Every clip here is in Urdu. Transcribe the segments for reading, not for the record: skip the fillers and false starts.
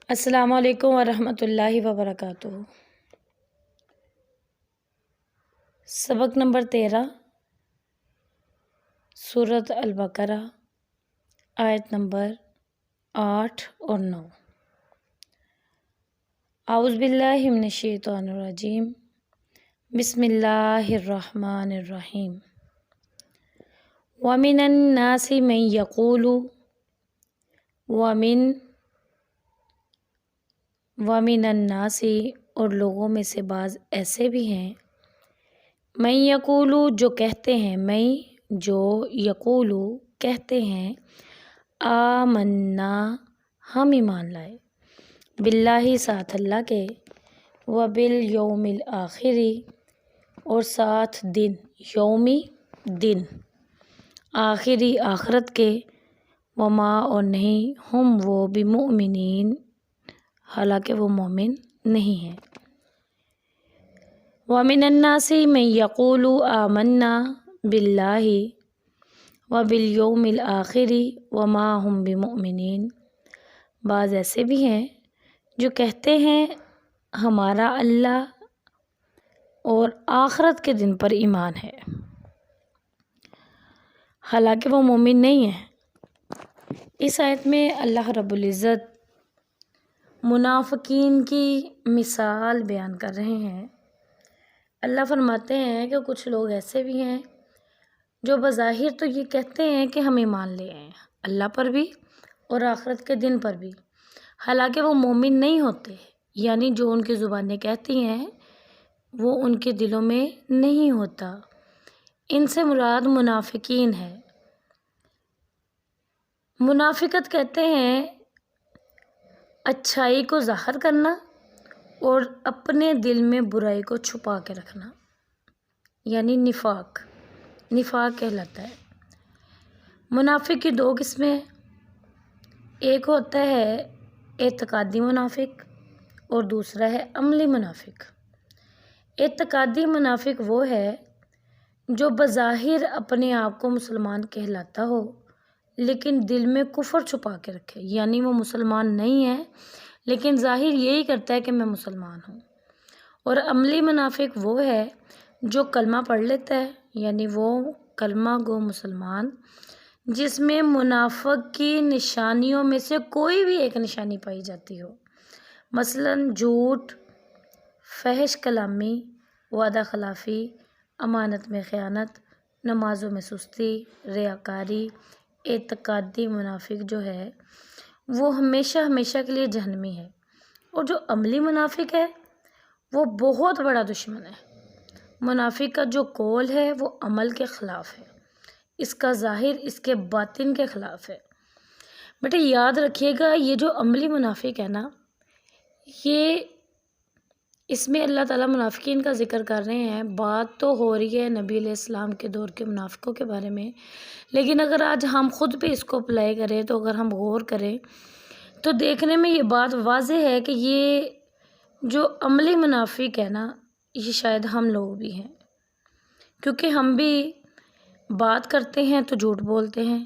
السلام علیکم ورحمۃ اللہ وبرکاتہ۔ سبق نمبر 13، سورۃ البقرہ، آیت نمبر 8 اور 9۔ اعوذ باللہ من الشیطان الرجیم، بسم اللہ الرحمن الرحیم۔ وَمِنَ النَّاسِ مَن يَقُولُ، وَمِنَ النَّاسِ اور لوگوں میں سے بعض ایسے بھی ہیں، مَن یقول جو کہتے ہیں، جو یقول کہتے ہیں، آمنا ہم ایمان لائے، باللہ ساتھ اللہ کے، وبالیوم الآخر اور ساتھ دن، یومی دن، آخری آخرت کے، وما اور نہیں، ہم وہ بمؤمنین حالانکہ وہ مومن نہیں ہیں۔ وَمِنَ النَّاسِ مَن يَقُولُ آمَنَّا بِاللَّهِ وَبَالْيَوْمِ الْآخِرِ وَمَا هُمْ بِمُؤْمِنِينَ، بعض ایسے بھی ہیں جو کہتے ہیں ہمارا اللہ اور آخرت کے دن پر ایمان ہے، حالانکہ وہ مومن نہیں ہیں۔ اس آیت میں اللہ رب العزت منافقین کی مثال بیان کر رہے ہیں۔ اللہ فرماتے ہیں کہ کچھ لوگ ایسے بھی ہیں جو بظاہر تو یہ کہتے ہیں کہ ہم ایمان لے آئے ہیں اللہ پر بھی اور آخرت کے دن پر بھی، حالانکہ وہ مومن نہیں ہوتے، یعنی جو ان کی زبانیں کہتی ہیں وہ ان کے دلوں میں نہیں ہوتا۔ ان سے مراد منافقین ہے۔ منافقت کہتے ہیں اچھائی کو ظاہر کرنا اور اپنے دل میں برائی کو چھپا کے رکھنا، یعنی نفاق کہلاتا ہے۔ منافق کی دو قسمیں، ایک ہوتا ہے اعتقادی منافق اور دوسرا ہے عملی منافق۔ اعتقادی منافق وہ ہے جو بظاہر اپنے آپ کو مسلمان کہلاتا ہو لیکن دل میں کفر چھپا کے رکھے، یعنی وہ مسلمان نہیں ہے لیکن ظاہر یہی کرتا ہے کہ میں مسلمان ہوں۔ اور عملی منافق وہ ہے جو کلمہ پڑھ لیتا ہے، یعنی وہ کلمہ گو مسلمان جس میں منافق کی نشانیوں میں سے کوئی بھی ایک نشانی پائی جاتی ہو، مثلا جھوٹ، فحش کلامی، وعدہ خلافی، امانت میں خیانت، نمازوں میں سستی، ریاکاری۔ اعتقادی منافق جو ہے وہ ہمیشہ کے لیے جہنمی ہے، اور جو عملی منافق ہے وہ بہت بڑا دشمن ہے۔ منافق کا جو قول ہے وہ عمل کے خلاف ہے، اس کا ظاہر اس کے باطن کے خلاف ہے۔ بیٹے یاد رکھیے گا، یہ جو عملی منافق ہے نا، یہ اس میں اللہ تعالیٰ منافقین کا ذکر کر رہے ہیں۔ بات تو ہو رہی ہے نبی علیہ السلام کے دور کے منافقوں کے بارے میں، لیکن اگر آج ہم خود پہ اس کو اپلائی کریں تو اگر ہم غور کریں تو دیکھنے میں یہ بات واضح ہے کہ یہ جو عملی منافق ہے نا، یہ شاید ہم لوگ بھی ہیں، کیونکہ ہم بھی بات کرتے ہیں تو جھوٹ بولتے ہیں،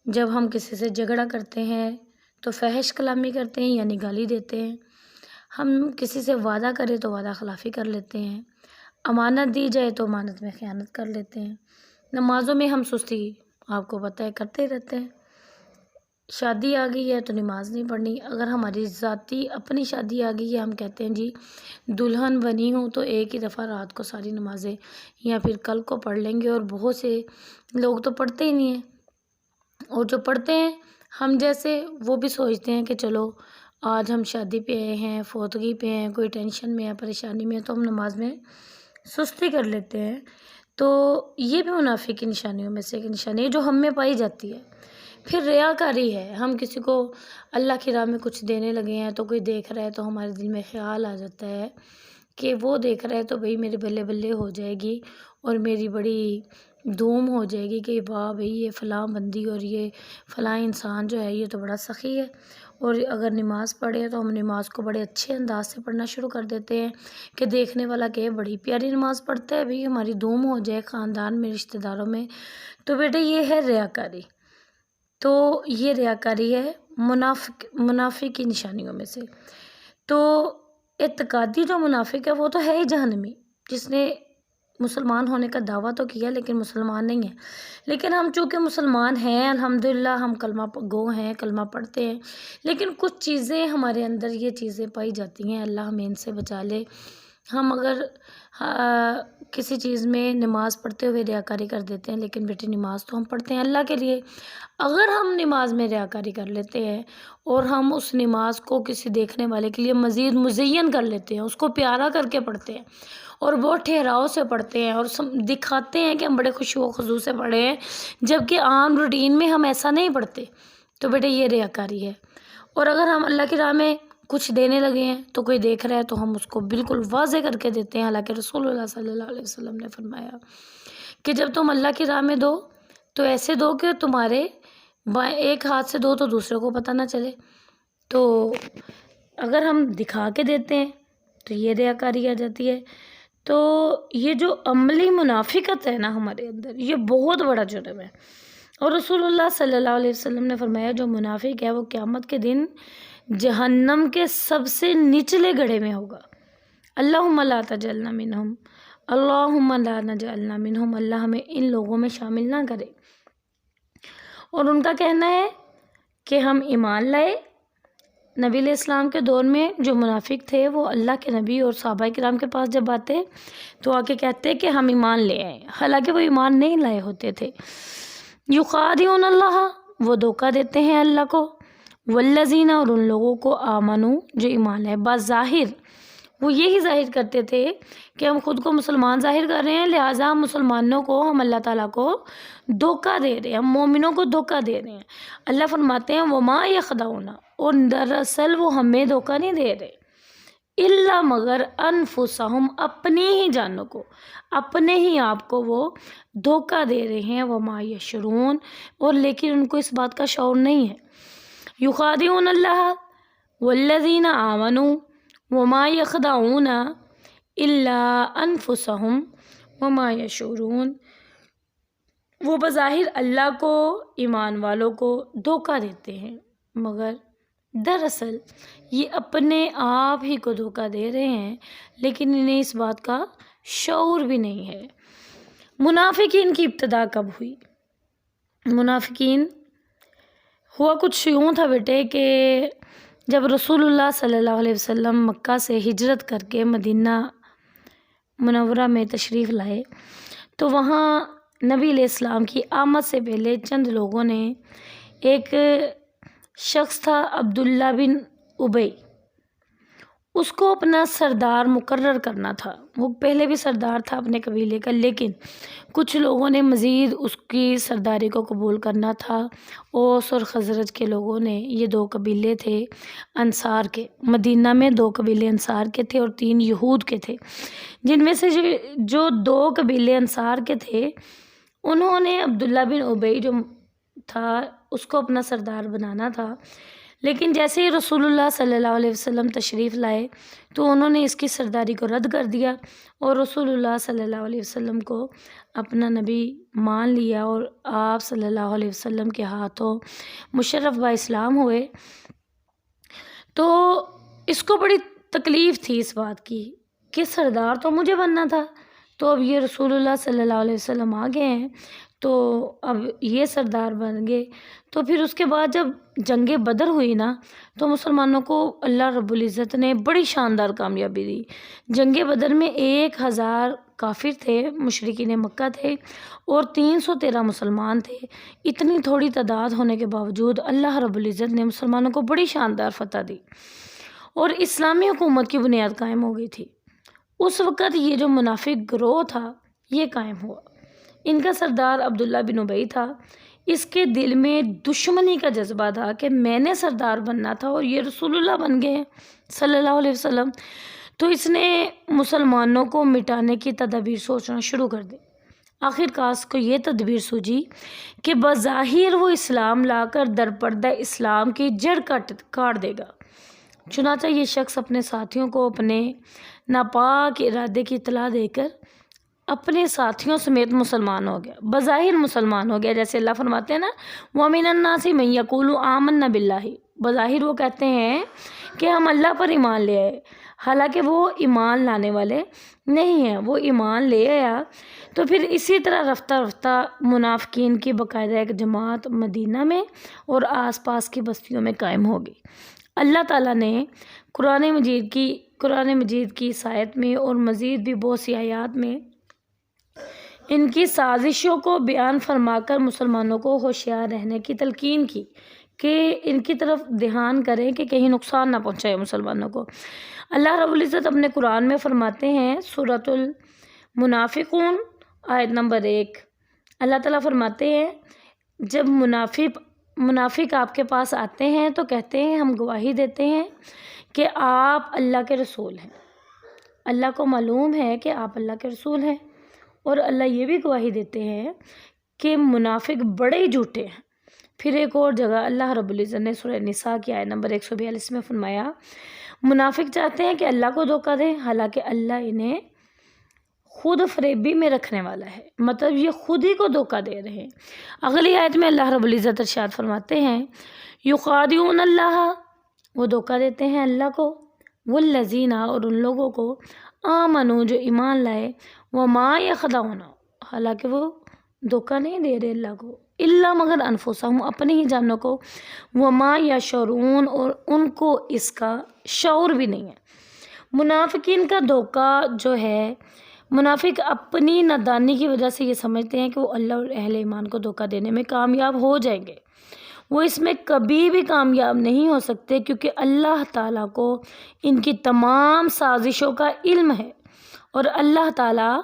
جب ہم کسی سے جھگڑا کرتے ہیں تو فحش کلامی کرتے ہیں یعنی گالی دیتے ہیں، ہم کسی سے وعدہ کریں تو وعدہ خلافی کر لیتے ہیں، امانت دی جائے تو امانت میں خیانت کر لیتے ہیں، نمازوں میں ہم سستی آپ کو پتہ ہے کرتے ہی رہتے ہیں، شادی آ گئی ہے تو نماز نہیں پڑھنی، اگر ہماری ذاتی اپنی شادی آ گئی ہے ہم کہتے ہیں جی دلہن بنی ہوں تو ایک ہی دفعہ رات کو ساری نمازیں یا پھر کل کو پڑھ لیں گے، اور بہت سے لوگ تو پڑھتے ہی نہیں ہیں، اور جو پڑھتے ہیں ہم جیسے وہ بھی سوچتے ہیں کہ چلو آج ہم شادی پہ آئے ہیں، فوتگی پہ ہیں، کوئی ٹینشن میں ہے، پریشانی میں ہے، تو ہم نماز میں سستی کر لیتے ہیں۔ تو یہ بھی منافق کی نشانیوں میں سے ایک نشانی ہے جو ہم میں پائی جاتی ہے۔ پھر ریاکاری ہے، ہم کسی کو اللہ کی راہ میں کچھ دینے لگے ہیں تو کوئی دیکھ رہا ہے تو ہمارے دل میں خیال آ جاتا ہے کہ وہ دیکھ رہا ہے تو بھئی میرے بلے بلے ہو جائے گی اور میری بڑی دھوم ہو جائے گی کہ واہ بھئی یہ فلاں بندی اور یہ فلاں انسان جو ہے یہ تو بڑا سخی ہے، اور اگر نماز پڑھے تو ہم نماز کو بڑے اچھے انداز سے پڑھنا شروع کر دیتے ہیں کہ دیکھنے والا کہ بڑی پیاری نماز پڑھتا ہے، بھئی ہماری دھوم ہو جائے خاندان میں، رشتہ داروں میں۔ تو بیٹے یہ ہے ریاکاری، تو یہ ریاکاری ہے، منافق کی نشانیوں میں سے۔ تو اعتقادی جو منافق ہے وہ تو ہے ہی جہنمی، جس نے مسلمان ہونے کا دعویٰ تو کیا لیکن مسلمان نہیں ہے۔ لیکن ہم چونکہ مسلمان ہیں الحمدللہ، ہم کلمہ گو ہیں، کلمہ پڑھتے ہیں، لیکن کچھ چیزیں ہمارے اندر یہ چیزیں پائی جاتی ہیں، اللہ ہمیں ان سے بچا لے۔ ہم اگر کسی چیز میں نماز پڑھتے ہوئے ریاکاری کر دیتے ہیں، لیکن بیٹی نماز تو ہم پڑھتے ہیں اللہ کے لیے، اگر ہم نماز میں ریاکاری کر لیتے ہیں اور ہم اس نماز کو کسی دیکھنے والے کے لیے مزید مزین کر لیتے ہیں، اس کو پیارا کر کے پڑھتے ہیں اور بہت ٹھہراؤ سے پڑھتے ہیں اور دکھاتے ہیں کہ ہم بڑے خشوع و خضوع سے پڑھے ہیں، جبکہ عام روٹین میں ہم ایسا نہیں پڑھتے، تو بیٹے یہ ریاکاری ہے۔ اور اگر ہم اللہ کی راہ میں کچھ دینے لگے ہیں تو کوئی دیکھ رہا ہے تو ہم اس کو بالکل واضح کر کے دیتے ہیں، حالانکہ رسول اللہ صلی اللہ علیہ وسلم نے فرمایا کہ جب تم اللہ کی راہ میں دو تو ایسے دو کہ تمہارے ایک ہاتھ سے دو تو دوسرے کو پتہ نہ چلے۔ تو اگر ہم دکھا کے دیتے ہیں تو یہ ریاکاری آ جاتی ہے۔ تو یہ جو عملی منافقت ہے نا ہمارے اندر، یہ بہت بڑا جرم ہے۔ اور رسول اللہ صلی اللہ علیہ وسلم نے فرمایا جو منافق ہے وہ قیامت کے دن جہنم کے سب سے نچلے گڑھے میں ہوگا۔ اللہم لا تجعلنا منہم، اللہم لا نجعلنا منہم، اللہ ہمیں ان لوگوں میں شامل نہ کرے۔ اور ان کا کہنا ہے کہ ہم ایمان لائے۔ نبی علیہ السلام کے دور میں جو منافق تھے وہ اللہ کے نبی اور صحابہ کرام کے پاس جب آتے تو آ کے کہتے کہ ہم ایمان لے آئے، حالانکہ وہ ایمان نہیں لائے ہوتے تھے۔ یخادعون اللہ، وہ دھوکہ دیتے ہیں اللہ کو، والذین، اور ان لوگوں کو، آمنو، جو ایمان لائے۔ بظاہر وہ یہی ظاہر کرتے تھے کہ ہم خود کو مسلمان ظاہر کر رہے ہیں، لہٰذا ہم مسلمانوں کو، ہم اللہ تعالیٰ کو دھوکہ دے رہے ہیں، ہم مومنوں کو دھوکہ دے رہے ہیں۔ اللہ فرماتے ہیں وما یخدعون، اور دراصل وہ ہمیں دھوکہ نہیں دے رہے، الا مگر انفسہم، اپنی ہی جانوں کو، اپنے ہی آپ کو وہ دھوکہ دے رہے ہیں، وما یشعرون، اور لیکن ان کو اس بات کا شعور نہیں ہے۔ یخادعون اللہ والذین آمنوا وما یخدعون الا انفسہم وما یشعرون، وہ بظاہر اللہ کو، ایمان والوں کو دھوکہ دیتے ہیں، مگر دراصل یہ اپنے آپ ہی کو دھوکہ دے رہے ہیں، لیکن انہیں اس بات کا شعور بھی نہیں ہے۔ منافقین کی ابتدا کب ہوئی؟ منافقین ہوا کچھ یوں تھا بیٹے کہ جب رسول اللہ صلی اللہ علیہ وسلم مکہ سے ہجرت کر کے مدینہ منورہ میں تشریف لائے تو وہاں نبی علیہ السلام کی آمد سے پہلے چند لوگوں نے، ایک شخص تھا عبداللہ بن ابی، اس کو اپنا سردار مقرر کرنا تھا۔ وہ پہلے بھی سردار تھا اپنے قبیلے کا، لیکن کچھ لوگوں نے مزید اس کی سرداری کو قبول کرنا تھا۔ اوس اور خزرج کے لوگوں نے، یہ دو قبیلے تھے انصار کے، مدینہ میں دو قبیلے انصار کے تھے اور 3 یہود کے تھے، جن میں سے جو 2 قبیلے انصار کے تھے انہوں نے عبداللہ بن ابی جو تھا اس کو اپنا سردار بنانا تھا، لیکن جیسے ہی رسول اللہ صلی اللہ علیہ وسلم تشریف لائے تو انہوں نے اس کی سرداری کو رد کر دیا اور رسول اللہ صلی اللہ علیہ وسلم کو اپنا نبی مان لیا، اور آپ صلی اللہ علیہ وسلم کے ہاتھوں مشرف با اسلام ہوئے۔ تو اس کو بڑی تکلیف تھی اس بات کی کہ سردار تو مجھے بننا تھا، تو اب یہ رسول اللہ صلی اللہ علیہ وسلم آ گئے ہیں تو اب یہ سردار بن گئے۔ تو پھر اس کے بعد جب جنگ بدر ہوئی نا تو مسلمانوں کو اللہ رب العزت نے بڑی شاندار کامیابی دی۔ جنگ بدر میں 1000 کافر تھے، مشرکین مکہ تھے، اور 313 مسلمان تھے۔ اتنی تھوڑی تعداد ہونے کے باوجود اللہ رب العزت نے مسلمانوں کو بڑی شاندار فتح دی اور اسلامی حکومت کی بنیاد قائم ہو گئی تھی۔ اس وقت یہ جو منافق گروہ تھا یہ قائم ہوا۔ ان کا سردار عبداللہ بن ابی تھا۔ اس کے دل میں دشمنی کا جذبہ تھا کہ میں نے سردار بننا تھا اور یہ رسول اللہ بن گئے ہیں صلی اللہ علیہ وسلم۔ تو اس نے مسلمانوں کو مٹانے کی تدابیر سوچنا شروع کر دی۔ آخر کار اس کو یہ تدبیر سوچی کہ بظاہر وہ اسلام لا کر درپردہ اسلام کی جڑ کاٹ دے گا۔ چنانچہ یہ شخص اپنے ساتھیوں کو اپنے ناپاک ارادے کی اطلاع دے کر اپنے ساتھیوں سمیت مسلمان ہو گیا، بظاہر مسلمان ہو گیا، جیسے اللہ فرماتے ہیں نا وَمِنَ النَّاسِ مَن يَقُولُ آمَنَّا بِاللَّهِ بظاہر وہ کہتے ہیں کہ ہم اللہ پر ایمان لے آئے، حالانکہ وہ ایمان لانے والے نہیں ہیں۔ وہ ایمان لے آیا تو پھر اسی طرح رفتہ رفتہ منافقین کی باقاعدہ ایک جماعت مدینہ میں اور آس پاس کی بستیوں میں قائم ہوگی۔ اللہ تعالیٰ نے قرآن مجید کی اس آیت میں اور مزید بھی بہت سی آیات میں ان کی سازشوں کو بیان فرما کر مسلمانوں کو ہوشیار رہنے کی تلقین کی کہ ان کی طرف دھیان کریں کہ کہیں نقصان نہ پہنچائے مسلمانوں کو۔ اللہ رب العزت اپنے قرآن میں فرماتے ہیں، سورۃ المنافقون آیت نمبر 1، اللہ تعالیٰ فرماتے ہیں جب منافق آپ کے پاس آتے ہیں تو کہتے ہیں ہم گواہی دیتے ہیں کہ آپ اللہ کے رسول ہیں۔ اللہ کو معلوم ہے کہ آپ اللہ کے رسول ہیں، اور اللہ یہ بھی گواہی دیتے ہیں کہ منافق بڑے ہی جھوٹے ہیں۔ پھر ایک اور جگہ اللہ رب العزت نے سورہ نساء کی آیت نمبر 142 میں فرمایا، منافق چاہتے ہیں کہ اللہ کو دھوکہ دیں، حالانکہ اللہ انہیں خود فریبی میں رکھنے والا ہے، مطلب یہ خود ہی کو دھوکہ دے رہے ہیں۔ اگلی آیت میں اللہ رب العزت ارشاد فرماتے ہیں، یخادعون اللہ، وہ دھوکہ دیتے ہیں اللہ کو، والذین، اور ان لوگوں کو، آمنو، جو ایمان لائے، وما یخدعون، حالانکہ وہ دھوکہ نہیں دے رہے اللہ کو، الا مگر انفسہم، اپنے ہی جانوں کو، وما یشعرون، اور ان کو اس کا شعور بھی نہیں ہے۔ منافقین کا دھوکہ جو ہے، منافق اپنی نادانی کی وجہ سے یہ سمجھتے ہیں کہ وہ اللہ اور اہل ایمان کو دھوکہ دینے میں کامیاب ہو جائیں گے۔ وہ اس میں کبھی بھی کامیاب نہیں ہو سکتے، کیونکہ اللہ تعالیٰ کو ان کی تمام سازشوں کا علم ہے، اور اللہ تعالیٰ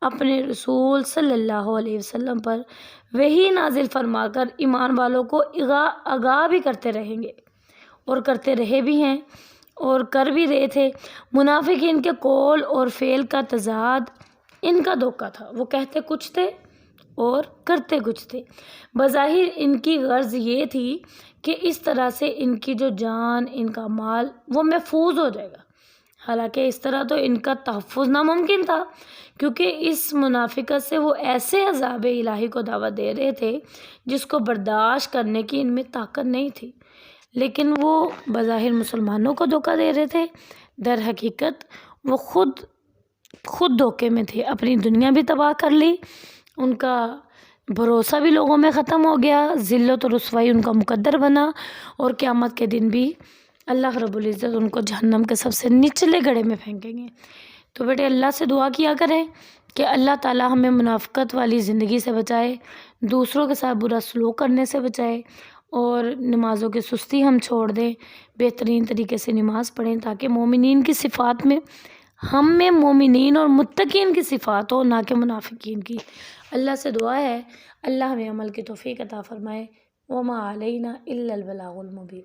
اپنے رسول صلی اللہ علیہ وسلم پر وحی نازل فرما کر ایمان والوں کو آگاہ بھی کرتے رہیں گے، اور کرتے رہے بھی ہیں اور کر بھی رہے تھے۔ منافقین کے قول اور فعل کا تضاد ان کا دھوکہ تھا، وہ کہتے کچھ تھے اور کرتے کچھ تھے۔ بظاہر ان کی غرض یہ تھی کہ اس طرح سے ان کی جو جان، ان کا مال وہ محفوظ ہو جائے گا، حالانکہ اس طرح تو ان کا تحفظ ناممکن تھا، کیونکہ اس منافقت سے وہ ایسے عذاب الہی کو دعوت دے رہے تھے جس کو برداشت کرنے کی ان میں طاقت نہیں تھی، لیکن وہ بظاہر مسلمانوں کو دھوکہ دے رہے تھے، در حقیقت وہ خود دھوکے میں تھے، اپنی دنیا بھی تباہ کر لی، ان کا بھروسہ بھی لوگوں میں ختم ہو گیا، ذلت و رسوائی ان کا مقدر بنا، اور قیامت کے دن بھی اللہ رب العزت ان کو جہنم کے سب سے نچلے گڑھے میں پھینکیں گے۔ تو بیٹے اللہ سے دعا کیا کریں کہ اللہ تعالیٰ ہمیں منافقت والی زندگی سے بچائے، دوسروں کے ساتھ برا سلوک کرنے سے بچائے، اور نمازوں کی سستی ہم چھوڑ دیں، بہترین طریقے سے نماز پڑھیں، تاکہ مومنین کی صفات میں ہم میں مومنین اور متقین کی صفات ہو، نہ کہ منافقین کی۔ اللہ سے دعا ہے اللہ ہمیں عمل کی توفیق عطا فرمائے۔ وما علینا الا البلاغ المبین۔